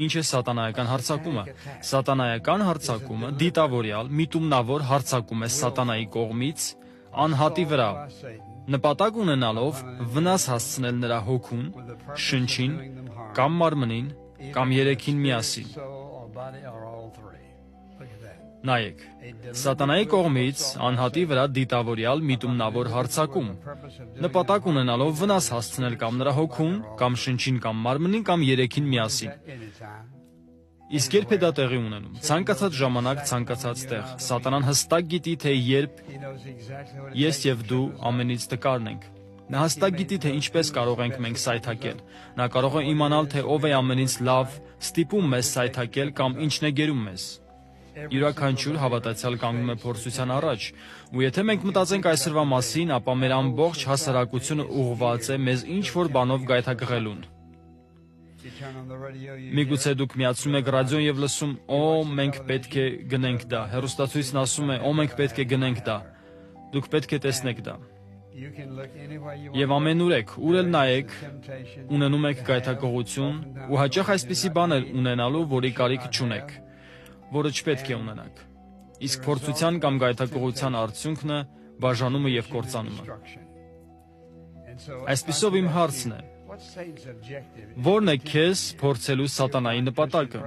Ինչ է սատանայական հարձակումը։ Սատանայական հարձակումը դիտավորյալ, միտումնավոր հարձակում է սատանայի կողմից անհատի վրա, նպատակ ունենալով վնաս հասցնել նրա հոգուն, շնչին կամ մարմնին կամ երեքին միասին։ Նայեք, սատանայի կողմից անհատի վրա դիտավորյալ միտումնավոր հարձակում, նպատակ ունենալով վնաս հասցնել կամ նրա հոգուն, կամ շնչին կամ մարմնին կամ երեքին միասին։ Իսկ երբ է դա տեղի ունենում, ցանկացած ժամանակ, ցանկացած տեղ, սատանան հստակ գիտի, թե երբ ես եւ դու ամենից տկարն ենք։ Նա հստակ գիտի, թե ինչպես կարող ենք մենք սայթակել։ Նա կարող է իմանալ, թե ով է ամենից լավ ստիպում մեզ սայթակել կամ ինչն է գերում մեզ։ Յուրաքանչյուր հավատացյալ կանգնում է փորձության առաջ, ու եթե մենք մտածենք այսօրվա մասին, ապա մեր ամբողջ հասարակությունը ուղղված է մեզ ինչ-որ բանով գայթակղելուն։ Միգուցե դուք միացնում եք ռադիոն եւ լսում, մենք պետք է գնենք դա։ Հեռուստացույցն ասում է, մենք պետք է գնենք դա։ Դուք պետք է տեսնեք դա։ Եվ ամենուր եք, ուր էլ նայեք, ունենում եք գայթակղություն, ու հաճախ այսպիսի բան էլ ունենալու, որի կարիք չունեք, որը չպետք է ունենաք։ Իսկ փորձության կամ գայթակղության արդյունքն է բաժանումը եւ կործանումը։ Այսպիսով իմ հարցն է. Ո՞րն է քեզ փորձելու սատանայի նպատակը։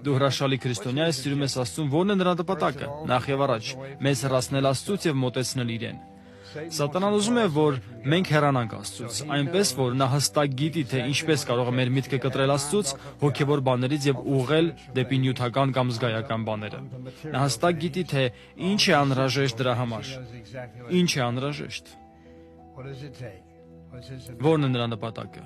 Դու հրաշալի քրիստոնյա ես, սիրում ես Աստծուն, ո՞րն է նրա նպատակը։ Նախ եւ առաջ, մեզ հեռացնել Աստծուց եւ մոտեցնել իրեն։ Սատանան ուզում է, որ մենք հեռանանք Աստծուց, այնպես որ նա հստակ գիտի, թե ինչպես կարող է մեր միտքը կտրել Աստծուց, հոգևոր բաներից եւ ուղղել դեպի նյութական կամ զգայական բաները։ Նա հստակ գիտի, թե ինչ է անհրաժեշտ դրա համար։ Ինչ է անհրաժեշտ։ Ո՞րն է նրա նպատակը։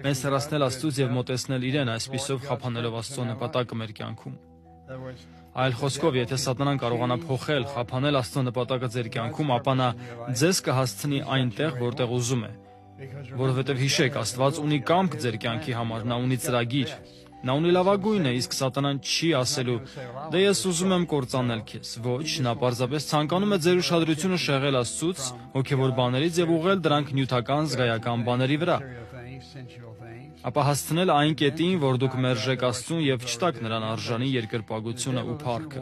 Մեզ հեռացնել Աստծուց եւ մոտեցնել իրեն, այսպիսով խափանելով Աստծո նպատակը մեր կյանքում։ Այլ խոսքով, եթե սատանան կարողանա փոխել, խափանել Աստծո նպատակը ձեր կյանքում, ապա նա ձեզ կհասցնի այնտեղ, որտեղ ուզում է։ Որովհետև հիշեք, Աստված ունի կամք ձեր կյանքի համար, նա ունի ծրագիր։ Նա ունի լավագույնը, իսկ սատանան չի ասելու. «Դե ես ուզում եմ կործանել քեզ»։ Ոչ, նա պարզապես ցանկանում է ձեր ուշադրությունը շեղել Աստծուց, հոգևոր բաներից եւ ուղղել դրանք նյութական, զգայական բաների վրա։ Ապա հասցնել այն կետին, որ դուք մերժեք Աստծուն եւ չտաք նրան արժանի երկրպագությունը ու փառքը։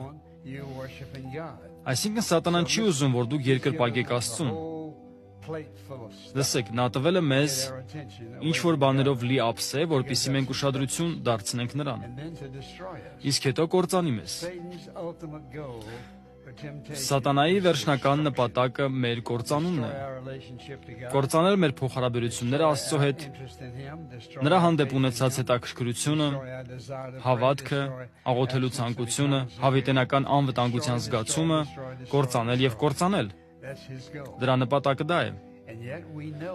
Այսինքն սատանան չի ուզում, որ դուք երկրպագեք Աստծուն։ Լսեք, նա տվել է մեզ ինչ-որ բաներով լի ափսե, որպեսզի մենք ուշադրություն դարձնենք նրան, իսկ հետո կործանի մեզ։ Սատանայի վերջնական նպատակը մեր կործանումն է։ Կործանել մեր փոխհարաբերությունները Աստծո հետ, նրա հանդեպ ունեցած հետաքրքրությունը, հավատքը, աղոթելու ցանկությունը, հավիտենական անվտանգության զգացումը, կործանել եւ կործանել։ Դրա նպատակը դա է։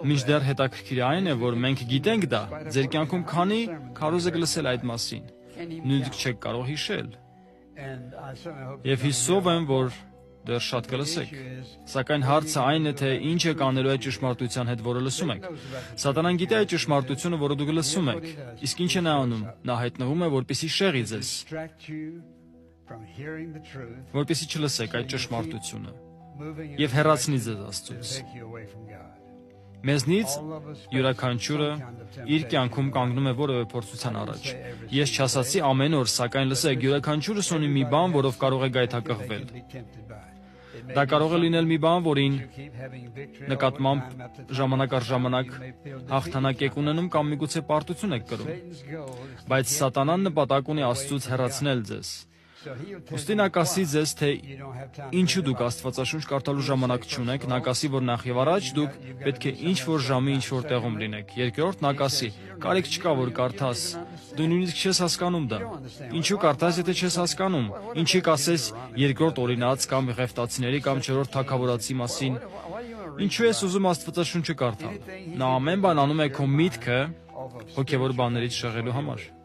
Մինչդեռ հետաքրքիր այն է, որ մենք գիտենք դա, ձեր կյանքում քանի քարոզ եք լսել այդ մասին, նույնիսկ չեք կարող հիշել։ Եվ հուսով եմ, որ դեռ շատ կլսեք։ Սակայն հարցը այն է, թե ինչ եք անելու այդ ճշմարտության հետ, որը լսում եք։ Սատանան գիտի այդ ճշմարտությունը, որը դուք լսում եք։ Իսկ ինչ է նա անում։ Նա հայտնվում է, որպեսզի շեղի ձեզ, որպեսզի չլսեք այդ ճշմարտությունը եւ հեռացնի ձեզ Աստծուց։ Մեզնից յուրաքանչյուրը իր կյանքում կանգնում է որևէ փորձության առաջ։ Ես չասացի ամեն օր, սակայն լսեք, յուրաքանչյուրս ունի մի բան, որով կարող է գայթակղվել։ Դա կարող է լինել մի բան, որին նկատմամբ ժամանակ առ ժամանակ հաղթանակ եք ունենում կամ միգուցե պարտություն եք կրում։ Բայց սատանան նպատակ ունի Աստծուց հեռացնել ձեզ։ Ուստի նա կասի ձեզ, թե ինչու դուք Աստվածաշունչ կարդալու ժամանակ չունեք, նա կասի, որ նախ եւ առաջ դուք պետք է ինչ-որ ժամի ինչ-որ տեղում լինեք։ Երկրորդ նա կասի, կարիք չկա, որ կարդաս, դու նույնիսկ չես հասկանում դա։ Ինչու կարդաս, եթե չես հասկանում։ Ինչի կասես երկրորդ օրինաց կամ Ղևտացիների կամ չորրորդ թագավորացի մասին։ Ինչու ես ուզում Աստվածաշունչը կարդալ։ Նա ամեն բան անում է քո միտքը հոգևոր բաներից շեղելու համար։